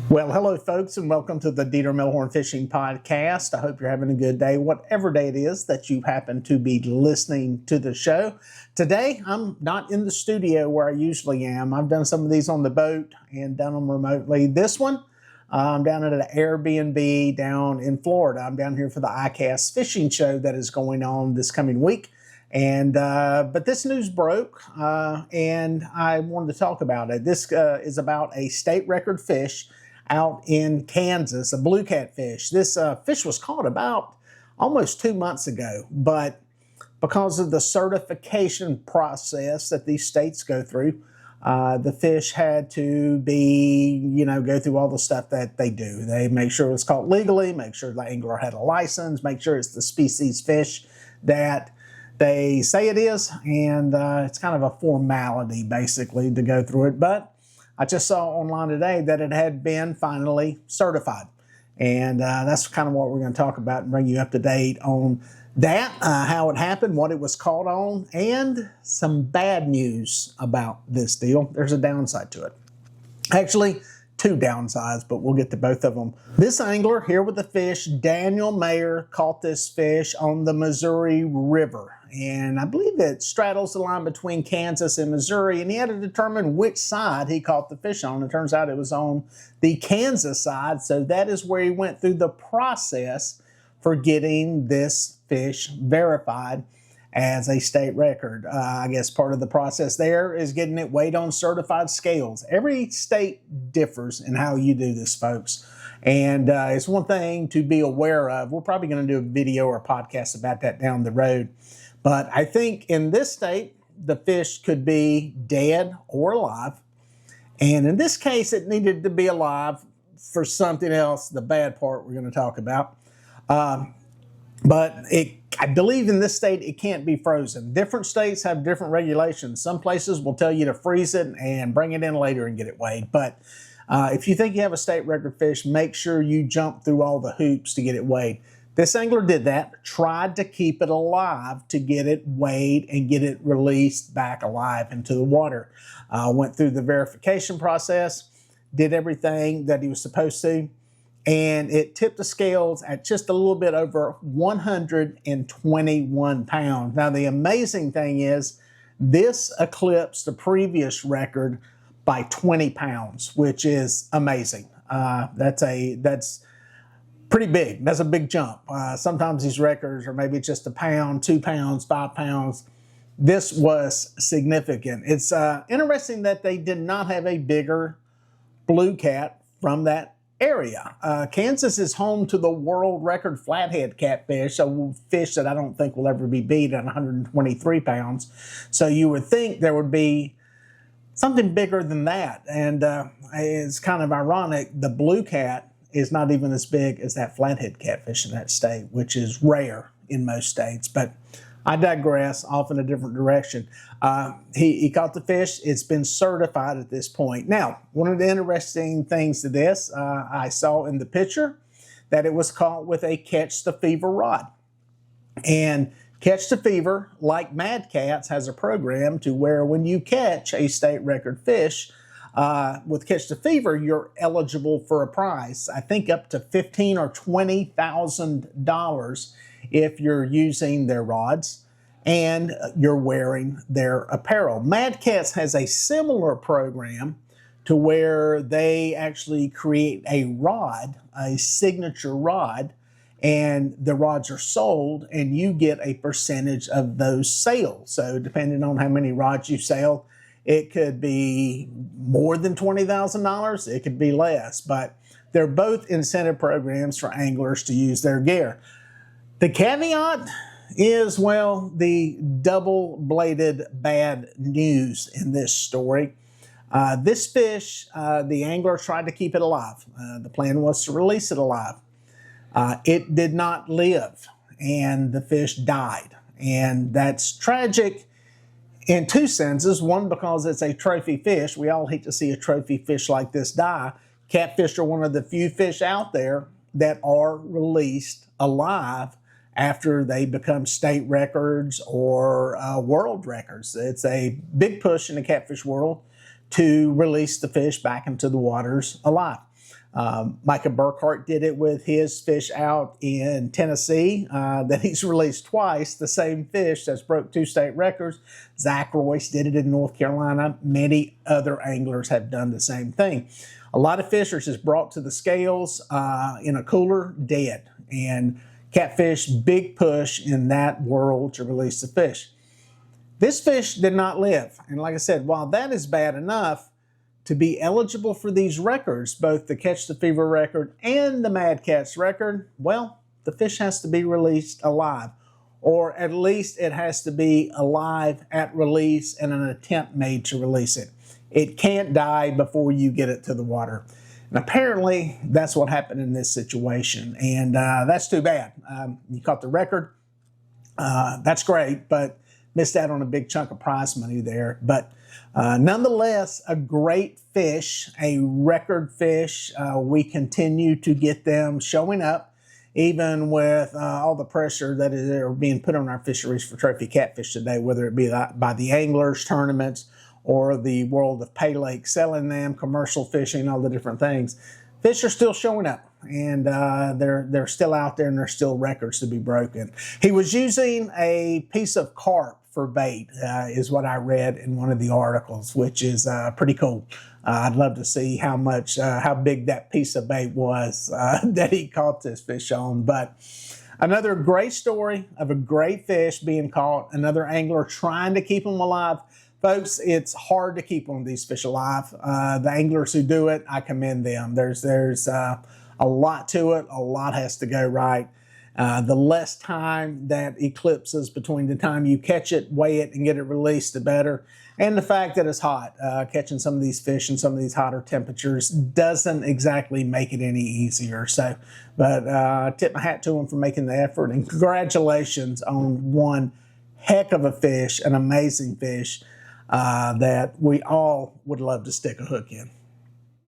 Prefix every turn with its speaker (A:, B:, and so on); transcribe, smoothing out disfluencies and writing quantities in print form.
A: Well, hello, folks, and welcome to the Melhorn Fishing Podcast. I hope you're having a good day, whatever day it is that you happen to be listening to the show. Today, I'm not in the studio where I usually am. I've done some of these on the boat and done them remotely. This one, I'm down at an Airbnb down in Florida. I'm down here for the ICAST fishing show that is going on this coming week. But this news broke, and I wanted to talk about it. This is about a state record fish out in Kansas, a blue catfish. This fish was caught about almost 2 months ago, but because of the certification process that these states go through, the fish had to be, go through all the stuff that they do. They make sure it's caught legally, make sure the angler had a license, make sure it's the species fish that they say it is, and it's kind of a formality, basically, to go through it. But I just saw online today that it had been finally certified. And that's kind of what we're going to talk about and bring you up to date on that, how it happened, what it was caught on, and some bad news about this deal. There's a downside to it. Actually, two downsides, but we'll get to both of them. This angler here with the fish, Daniel Mayer, caught this fish on the Missouri River. And I believe it straddles the line between Kansas and Missouri, and he had to determine which side he caught the fish on. It turns out it was on the Kansas side, so that is where he went through the process for getting this fish verified as a state record. I guess part of the process there is getting it weighed on certified scales. Every state differs in how you do this, folks. And it's one thing to be aware of. We're probably going to do a video or a podcast about that down the road. But I think in this state, the fish could be dead or alive. And in this case, it needed to be alive for something else, the bad part we're going to talk about. But I believe in this state, it can't be frozen. Different states have different regulations. Some places will tell you to freeze it and bring it in later and get it weighed. But if you think you have a state record fish, make sure you jump through all the hoops to get it weighed. This angler did that, tried to keep it alive to get it weighed and get it released back alive into the water. Went through the verification process, did everything that he was supposed to, and it tipped the scales at just a little bit over 121 pounds. Now, the amazing thing is this eclipsed the previous record by 20 pounds, which is amazing. That's pretty big. That's a big jump. Sometimes these records are maybe just a pound, 2 pounds, 5 pounds. This was significant. It's interesting that they did not have a bigger blue cat from that area. Kansas is home to the world record flathead catfish, a fish that I don't think will ever be beat at 123 pounds. So you would think there would be something bigger than that. And it's kind of ironic. The blue cat is not even as big as that flathead catfish in that state, which is rare in most states. But I digress, off in a different direction. He caught the fish. It's been certified at this point. Now, one of the interesting things to this, I saw in the picture that it was caught with a Catch the Fever rod. And Catch the Fever, like Mad Cats, has a program to where when you catch a state record fish, with Catch the Fever, you're eligible for a prize. I think up to $15,000 or $20,000 if you're using their rods and you're wearing their apparel. Mad Cats has a similar program to where they actually create a rod, a signature rod, and the rods are sold and you get a percentage of those sales. So depending on how many rods you sell, it could be more than $20,000. It could be less, but they're both incentive programs for anglers to use their gear. The caveat is, well, the double-bladed bad news in this story. This fish, the angler tried to keep it alive. The plan was to release it alive. It did not live, and the fish died. And that's tragic in two senses. One, because it's a trophy fish. We all hate to see a trophy fish like this die. Catfish are one of the few fish out there that are released alive after they become state records or world records. It's a big push in the catfish world to release the fish back into the waters alive. Micah Burkhart did it with his fish out in Tennessee that he's released twice, the same fish that's broke 2 state records. Zach Royce did it in North Carolina. Many other anglers have done the same thing. A lot of fish are just brought to the scales in a cooler dead. And Catfish, big push in that world to release the fish. This fish did not live. And like I said, while that is bad enough, to be eligible for these records, both the Catch the Fever record and the Mad Catz record, well, the fish has to be released alive. Or at least it has to be alive at release and an attempt made to release it. It can't die before you get it to the water. And apparently, that's what happened in this situation. And that's too bad. You caught the record. That's great, but missed out on a big chunk of prize money there. But nonetheless, a great fish, a record fish. We continue to get them showing up, even with all the pressure that is being put on our fisheries for trophy catfish today, whether it be by the anglers, tournaments, or the world of pay lake selling them, commercial fishing, all the different things. Fish are still showing up, and they're still out there, and there's still records to be broken. He was using a piece of carp for bait, is what I read in one of the articles, which is pretty cool. I'd love to see how big that piece of bait was that he caught this fish on. But another great story of a great fish being caught, another angler trying to keep them alive. Folks, it's hard to keep one of these fish alive. The anglers who do it, I commend them. There's a lot to it. A lot has to go right. The less time that eclipses between the time you catch it, weigh it, and get it released, the better. And the fact that it's hot. Catching some of these fish in some of these hotter temperatures doesn't exactly make it any easier. But tip my hat to them for making the effort. And congratulations on one heck of a fish, an amazing fish that we all would love to stick a hook in.